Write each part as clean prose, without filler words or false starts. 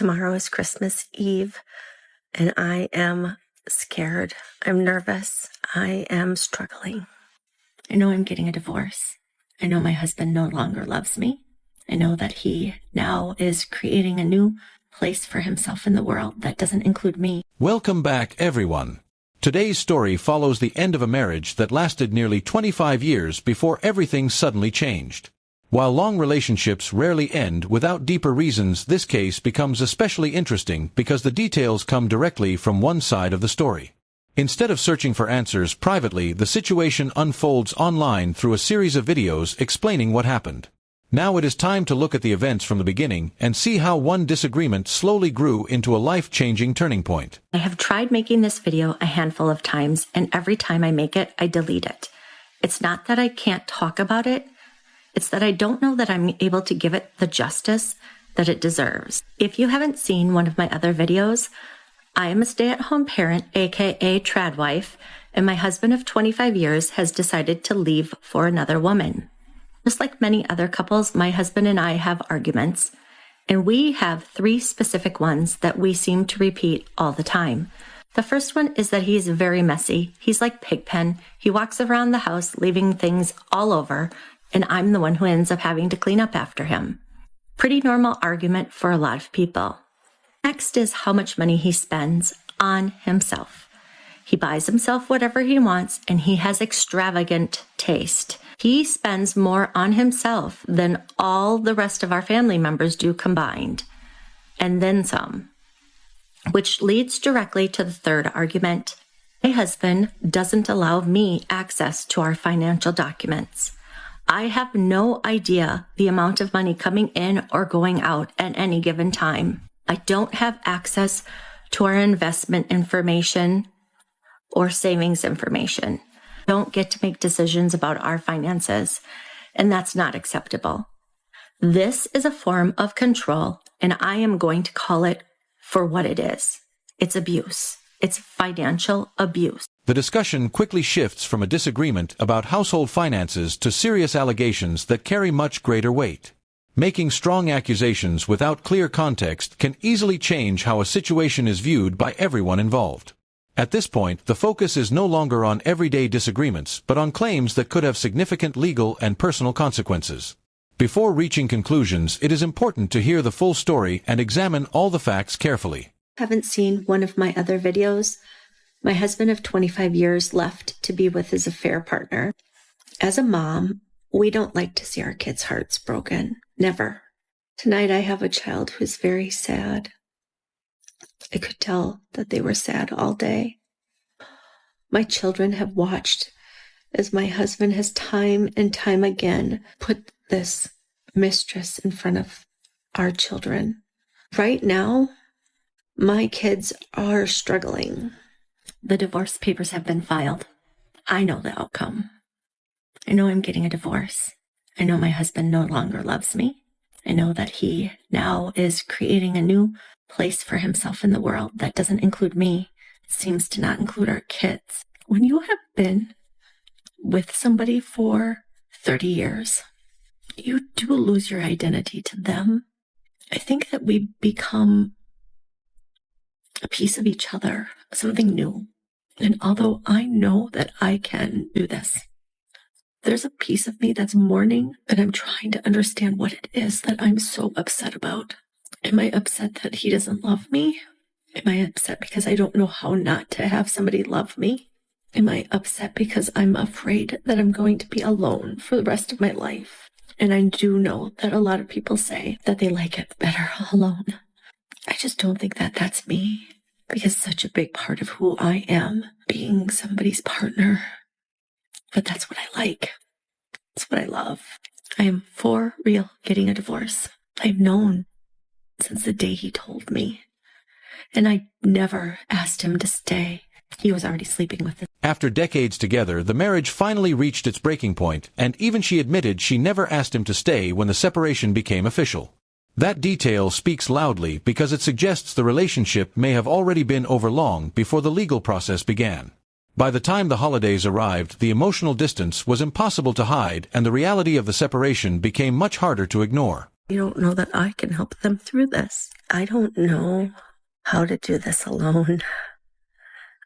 Tomorrow is Christmas Eve, and I am scared. I'm nervous. I am struggling. I know I'm getting a divorce. I know my husband no longer loves me. I know that he now is creating a new place for himself in the world that doesn't include me. Welcome back, everyone. Today's story follows the end of a marriage that lasted nearly 25 years before everything suddenly changed. While long relationships rarely end without deeper reasons, this case becomes especially interesting because the details come directly from one side of the story. Instead of searching for answers privately, the situation unfolds online through a series of videos explaining what happened. Now it is time to look at the events from the beginning and see how one disagreement slowly grew into a life-changing turning point. I have tried making this video a handful of times, and every time I make it, I delete it. It's not that I can't talk about it. It's that I don't know that I'm able to give it the justice that it deserves. If you haven't seen one of my other videos, I am a stay-at-home parent, aka trad wife, and my husband of 25 years has decided to leave for another woman. Just like many other couples, my husband and I have arguments, and we have 3 specific ones that we seem to repeat all the time. The first one is that he's very messy. He's like Pigpen. He walks around the house leaving things all over, and I'm the one who ends up having to clean up after him. Pretty normal argument for a lot of people. Next is how much money he spends on himself. He buys himself whatever he wants, and he has extravagant taste. He spends more on himself than all the rest of our family members do combined, and then some. Which leads directly to the third argument. My husband doesn't allow me access to our financial documents. I have no idea the amount of money coming in or going out at any given time. I don't have access to our investment information or savings information. Don't get to make decisions about our finances, and that's not acceptable. This is a form of control, and I am going to call it for what it is. It's abuse. It's financial abuse. The discussion quickly shifts from a disagreement about household finances to serious allegations that carry much greater weight. Making strong accusations without clear context can easily change how a situation is viewed by everyone involved. At this point, the focus is no longer on everyday disagreements, but on claims that could have significant legal and personal consequences. Before reaching conclusions, it is important to hear the full story and examine all the facts carefully. Haven't seen one of my other videos. My husband of 25 years left to be with his affair partner. As a mom, we don't like to see our kids' hearts broken. Never. Tonight I have a child who's very sad. I could tell that they were sad all day. My children have watched as my husband has time and time again put this mistress in front of our children. Right now, my kids are struggling. The divorce papers have been filed. I know the outcome. I know I'm getting a divorce. I know my husband no longer loves me. I know that he now is creating a new place for himself in the world that doesn't include me. It seems to not include our kids. When you have been with somebody for 30 years, you do lose your identity to them. I think that we become a piece of each other, something new. And although I know that I can do this, there's a piece of me that's mourning, and I'm trying to understand what it is that I'm so upset about. Am I upset that he doesn't love me? Am I upset because I don't know how not to have somebody love me? Am I upset because I'm afraid that I'm going to be alone for the rest of my life? And I do know that a lot of people say that they like it better alone. I just don't think that that's me, because such a big part of who I am, being somebody's partner. But that's what I like. It's what I love. I am for real getting a divorce. I've known since the day he told me. And I never asked him to stay. He was already sleeping with it. After decades together, the marriage finally reached its breaking point, and even she admitted she never asked him to stay when the separation became official. That detail speaks loudly because it suggests the relationship may have already been over long before the legal process began. By the time the holidays arrived, the emotional distance was impossible to hide, and the reality of the separation became much harder to ignore. I don't know that I can help them through this. I don't know how to do this alone.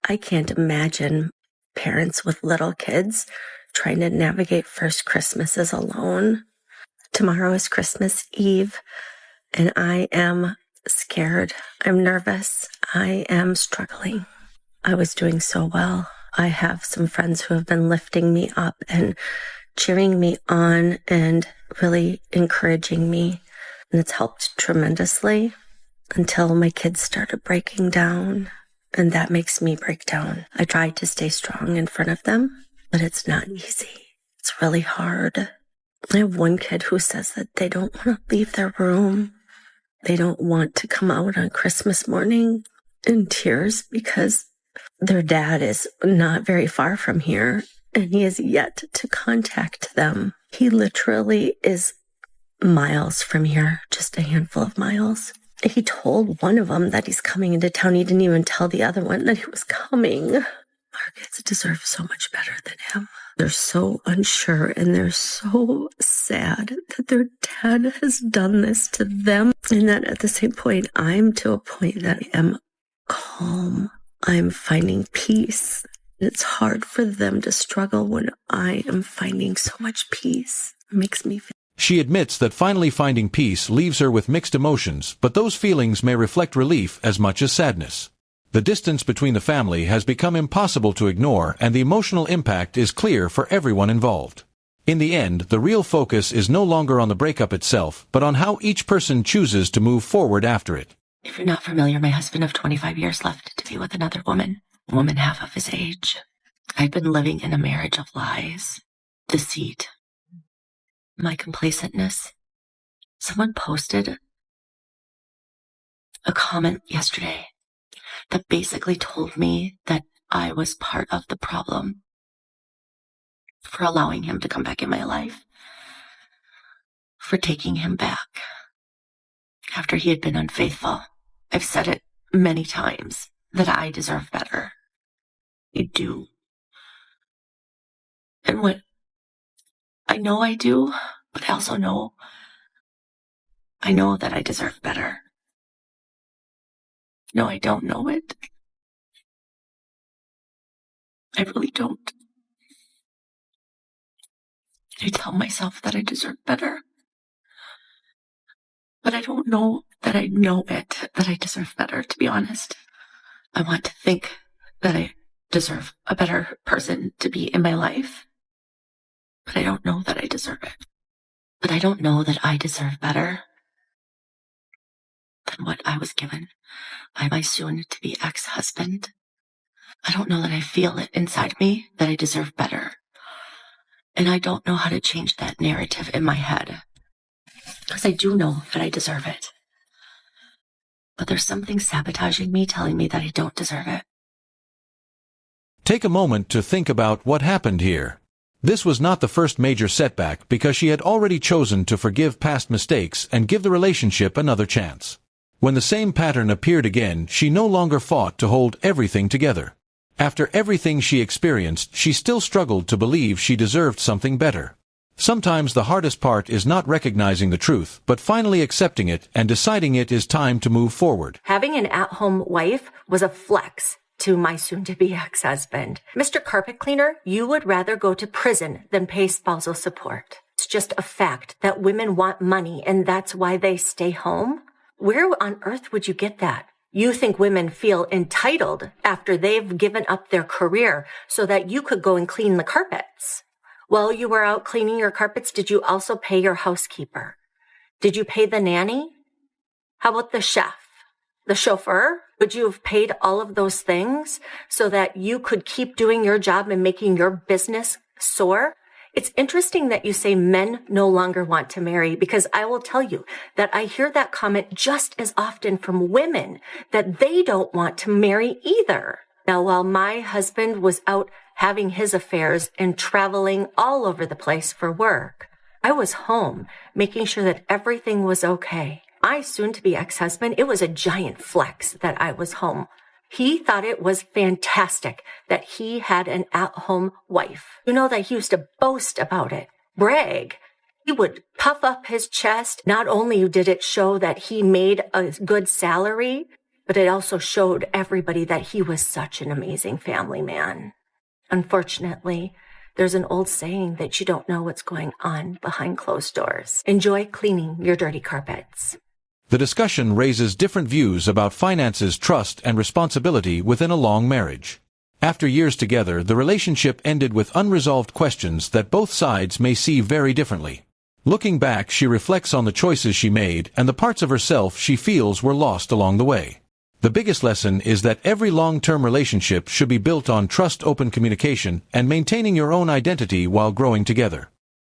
I can't imagine parents with little kids trying to navigate first Christmases alone. Tomorrow is Christmas Eve, and I am scared. I'm nervous. I am struggling. I was doing so well. I have some friends who have been lifting me up and cheering me on and really encouraging me. And it's helped tremendously until my kids started breaking down. And that makes me break down. I try to stay strong in front of them, but it's not easy. It's really hard. I have one kid who says that they don't want to leave their room. They don't want to come out on Christmas morning in tears because their dad is not very far from here and he has yet to contact them. He literally is miles from here, just a handful of miles. He told one of them that he's coming into town. He didn't even tell the other one that he was coming. Our kids deserve so much better than him. They're so unsure and they're so sad that their dad has done this to them. And that at the same point, I'm to a point that I am calm. I'm finding peace. It's hard for them to struggle when I am finding so much peace. It makes me feel. She admits that finally finding peace leaves her with mixed emotions, but those feelings may reflect relief as much as sadness. The distance between the family has become impossible to ignore, and the emotional impact is clear for everyone involved. In the end, the real focus is no longer on the breakup itself, but on how each person chooses to move forward after it. If you're not familiar, my husband of 25 years left to be with another woman half of his age. I've been living in a marriage of lies, deceit, my complacentness. Someone posted a comment yesterday that basically told me that I was part of the problem for allowing him to come back in my life, for taking him back after he had been unfaithful. I've said it many times that I deserve better. I do. And what I know I do, but I also know that I deserve better. No, I don't know it. I really don't. I tell myself that I deserve better. But I don't know that I know it, that I deserve better, to be honest. I want to think that I deserve a better person to be in my life. But I don't know that I deserve it. But I don't know that I deserve better than what I was given by my soon-to-be ex-husband. I don't know that I feel it inside me that I deserve better. And I don't know how to change that narrative in my head. Because I do know that I deserve it. But there's something sabotaging me, telling me that I don't deserve it. Take a moment to think about what happened here. This was not the first major setback because she had already chosen to forgive past mistakes and give the relationship another chance. When the same pattern appeared again, she no longer fought to hold everything together. After everything she experienced, she still struggled to believe she deserved something better. Sometimes the hardest part is not recognizing the truth, but finally accepting it and deciding it is time to move forward. Having an at-home wife was a flex to my soon-to-be ex-husband. Mr. Carpet Cleaner, you would rather go to prison than pay spousal support. It's just a fact that women want money, and that's why they stay home. Where on earth would you get that? You think women feel entitled after they've given up their career so that you could go and clean the carpets. While you were out cleaning your carpets, did you also pay your housekeeper? Did you pay the nanny? How about the chef? The chauffeur? Would you have paid all of those things so that you could keep doing your job and making your business soar? It's interesting that you say men no longer want to marry, because I will tell you that I hear that comment just as often from women, that they don't want to marry either. Now, while my husband was out having his affairs and traveling all over the place for work, I was home making sure that everything was okay. My soon-to-be ex-husband, it was a giant flex that I was home. He thought it was fantastic that he had an at-home wife. You know that he used to boast about it, brag. He would puff up his chest. Not only did it show that he made a good salary, but it also showed everybody that he was such an amazing family man. Unfortunately, there's an old saying that you don't know what's going on behind closed doors. Enjoy cleaning your dirty carpets. The discussion raises different views about finances, trust, and responsibility within a long marriage. After years together, the relationship ended with unresolved questions that both sides may see very differently. Looking back, she reflects on the choices she made and the parts of herself she feels were lost along the way. The biggest lesson is that every long-term relationship should be built on trust, open communication, and maintaining your own identity while growing together.